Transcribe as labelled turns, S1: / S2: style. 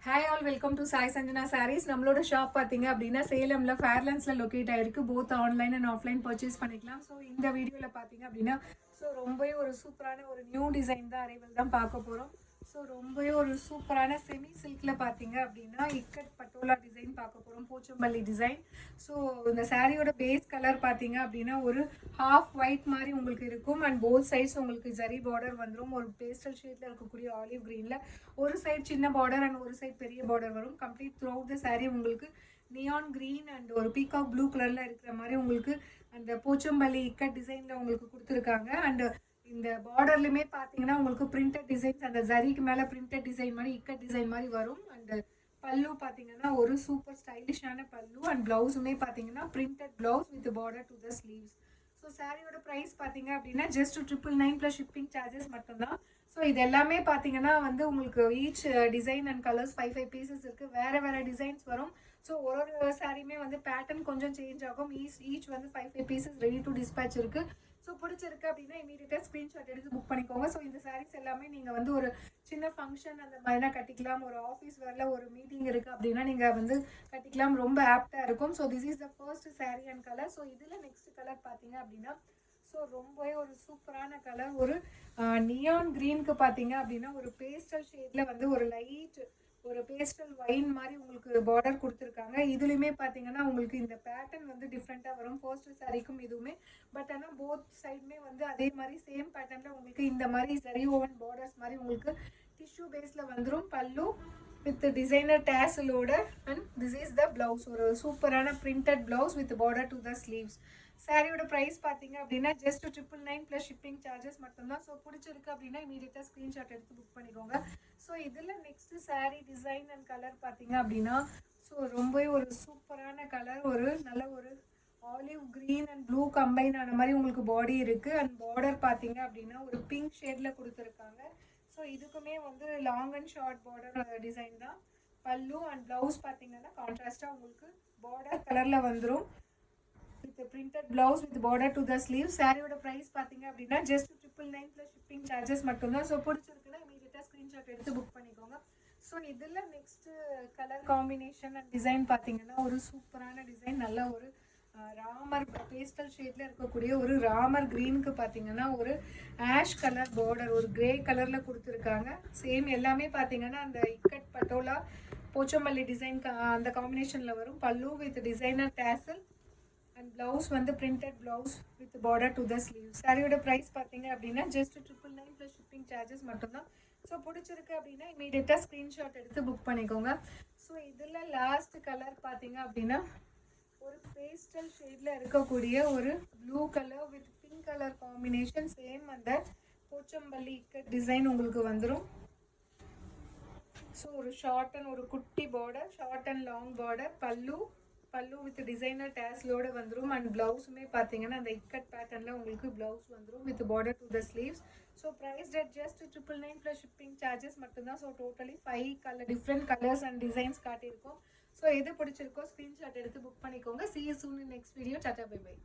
S1: Hi all welcome to Sai Sanjana Sarees. நம்மளோட shop பார்த்தீங்க அப்படின்னா சேலம்ல ஃபேர்லாண்ட்ஸில் லொக்கேட் ஆயிருக்கு. Both online and offline purchase பண்ணிக்கலாம். ஸோ இந்த வீடியோவில் பார்த்தீங்க அப்படின்னா ரொம்பவே ஒரு சூப்பரான ஒரு நியூ டிசைன் தான் அரைவல் தான் பார்க்க போகிறோம். ஸோ ரொம்பவே ஒரு சூப்பரான செமி சில்கில் பார்த்தீங்க அப்படின்னா இக்கட் பட்டோலா டிசைன் பார்க்க போகிறோம், போச்சம்பள்ளி டிசைன். ஸோ இந்த சாரியோட பேஸ் கலர் பார்த்தீங்க அப்படின்னா ஒரு ஹாஃப் ஒயிட் மாதிரி உங்களுக்கு இருக்கும் அண்ட் போத் சைட்ஸ் உங்களுக்கு ஜரி பார்டர் வந்துடும். ஒரு பேஸ்டல் ஷேடில் இருக்கக்கூடிய ஆலிவ் க்ரீனில் ஒரு சைட் சின்ன பார்டர் அண்ட் ஒரு சைட் பெரிய பார்டர் வரும். Complete through out the sari உங்களுக்கு நியான் க்ரீன் அண்ட் ஒரு பீகாக் ப்ளூ கலரில் இருக்கிற மாதிரி உங்களுக்கு அந்த போச்சம்பள்ளி இக்கட் டிசைனில் உங்களுக்கு கொடுத்துருக்காங்க. அண்ட் இந்த பார்டர்லையுமே பார்த்தீங்கன்னா உங்களுக்கு பிரிண்டட் டிசைன்ஸ், அந்த ஜரிக்கு மேலே பிரிண்டட் டிசைன் மாதிரி இக்கட் டிசைன் மாதிரி வரும். அண்ட் பல்லு பார்த்தீங்கன்னா ஒரு சூப்பர் ஸ்டைலிஷான பல்லு அண்ட் ப்ளவுஸுமே பார்த்தீங்கன்னா printed blouse with border to the sleeves. So சாரியோட ப்ரைஸ் பார்த்தீங்க அப்படின்னா ஜஸ்ட் 999 ப்ளஸ் ஷிப்பிங் சார்ஜஸ் மட்டும்தான். ஸோ இது எல்லாமே பார்த்தீங்கன்னா உங்களுக்கு each design and colours 5 pieces இருக்குது. வேறு டிசைன்ஸ் வரும். ஸோ ஒரு சாரியுமே பேட்டர்ன் கொஞ்சம் சேஞ்ச் ஆகும். Each 5 pieces ready to dispatch இருக்குது. ஸோ பிடிச்சிருக்கு அப்படின்னா இமீடியட்டாக ஸ்க்ரீன்ஷாட் எடுத்து புக் பண்ணிக்கோங்க. ஸோ இந்த சாரீஸ் எல்லாமே நீங்கள் ஒரு சின்ன ஃபங்க்ஷன் அந்த மாதிரினா கட்டிக்கலாம். ஒரு ஆஃபீஸ் வேரில் ஒரு மீட்டிங் இருக்குது அப்படின்னா நீங்கள் கட்டிக்கலாம். ரொம்ப ஆப்டாக இருக்கும். So this is the first sari and colour. So இதில் நெக்ஸ்ட் கலர் பார்த்தீங்க அப்படின்னா ரொம்பவே ஒரு சூப்பரான கலர், ஒரு நியான் க்ரீனுக்கு பார்த்தீங்க அப்படின்னா ஒரு பேஸ்டல் ஷேடில் ஒரு லைட் ஒரு பேஸ்டல் வைன் மாதிரி உங்களுக்கு பார்டர் கொடுத்துருக்காங்க. இதுலையுமே பார்த்தீங்கன்னா உங்களுக்கு இந்த பேட்டர்ன் டிஃப்ரெண்ட்டாக வரும் ஃபர்ஸ்ட் சாரிக்கும் இதுவுமே. பட் ஆனால் போத் சைடுமே அதே மாதிரி சேம் பேட்டர்னில் உங்களுக்கு இந்த மாதிரி சரி ஓவன் பார்டர்ஸ் மாதிரி உங்களுக்கு டிஷ்யூ பேஸில் வந்துடும். பல்லு வித் டிசைனர் டேசலோட and this is the blouse. ஒரு சூப்பரான printed blouse with border to the sleeves. சாரியோட ப்ரைஸ் பார்த்தீங்க அப்படின்னா ஜஸ்ட் 999 ப்ளஸ் ஷிப்பிங் சார்ஜஸ் மட்டும்தான். ஸோ பிடிச்சிருக்கு அப்படின்னா இமீடியட்டாக ஸ்க்ரீன்ஷாட் எடுத்து புக் பண்ணிக்கோங்க. ஸோ இதில் next sari design and colour பார்த்தீங்க அப்படின்னா ரொம்பவே ஒரு சூப்பரான கலர், ஒரு நல்ல ஒரு olive green and blue combine ஆன மாதிரி உங்களுக்கு பாடி இருக்குது. அண்ட் பார்டர் பார்த்தீங்க அப்படின்னா ஒரு பிங்க் ஷேடில் கொடுத்துருக்காங்க. ஸோ இதுக்குமே long and short border design தான். பல்லு அண்ட் ப்ளவுஸ் பார்த்தீங்கன்னா கான்ட்ராஸ்டாக உங்களுக்கு பார்டர் கலரில் வந்துடும் with printed blouse with border to the sleeve. சாரியோட ப்ரைஸ் பார்த்தீங்க அப்படின்னா ஜஸ்ட் 999 ப்ளஸ் ஷிப்பிங் சார்ஜஸ் மட்டும்தான். ஸோ பிடிச்சிருக்குன்னா இமீடியட்டாக ஸ்க்ரீன்ஷாட் எடுத்து புக் பண்ணிக்கோங்க. ஸோ இதில் next colour combination and design பார்த்தீங்கன்னா ஒரு சூப்பரான டிசைன், நல்ல ஒரு ராமர் பேஸ்டல் ஷேடில் இருக்கக்கூடிய ஒரு ராமர் க்ரீனுக்கு பார்த்தீங்கன்னா ஒரு ஆஷ் கலர் பார்டர் ஒரு கிரே கலரில் கொடுத்துருக்காங்க. சேம் எல்லாமே பார்த்தீங்கன்னா அந்த இக்கட் பட்டோலா போச்சம்பள்ளி டிசைன் அந்த காம்பினேஷனில் வரும். பல்லு with designer dazzle and blouse printed blouse with border to the sleeve. சாரியோட ப்ரைஸ் பார்த்தீங்க அப்படின்னா ஜஸ்ட் 999 ப்ளஸ் ஷிப்பிங் சார்ஜஸ் மட்டும்தான். ஸோ பிடிச்சிருக்கு அப்படின்னா இமீடியட்டாக ஸ்க்ரீன்ஷாட் எடுத்து புக் பண்ணிக்கோங்க. ஸோ இதில் லாஸ்ட் கலர் பார்த்தீங்க அப்படின்னா ஒரு பேஸ்டல் ஷேடில் இருக்கக்கூடிய ஒரு blue colour with pink colour combination. Same அந்த போச்சம்பள்ளி இக்கட் டிசைன் உங்களுக்கு வந்துடும். ஸோ ஒரு ஷார்ட் அண்ட் ஒரு குட்டி border, short and long border, பல்லு வித் டிசைனர் டேஸ்லோட வந்துடும். அண்ட் ப்ளவுஸுமே பார்த்தீங்கன்னா அந்த இக்கட் பேட்டர்னில் உங்களுக்கு ப்ளவுஸ் வந்துடும் with border to the sleeves. So price that just 999 plus shipping charges மட்டும்தான். So totally 5 different colours and designs காட்டியிருக்கோம். ஸோ எது பிடிச்சிருக்கோ ஸ்க்ரீன்ஷாட் எடுத்து புக் பண்ணிக்கோங்க. See you soon in next video. Tata, bye bye.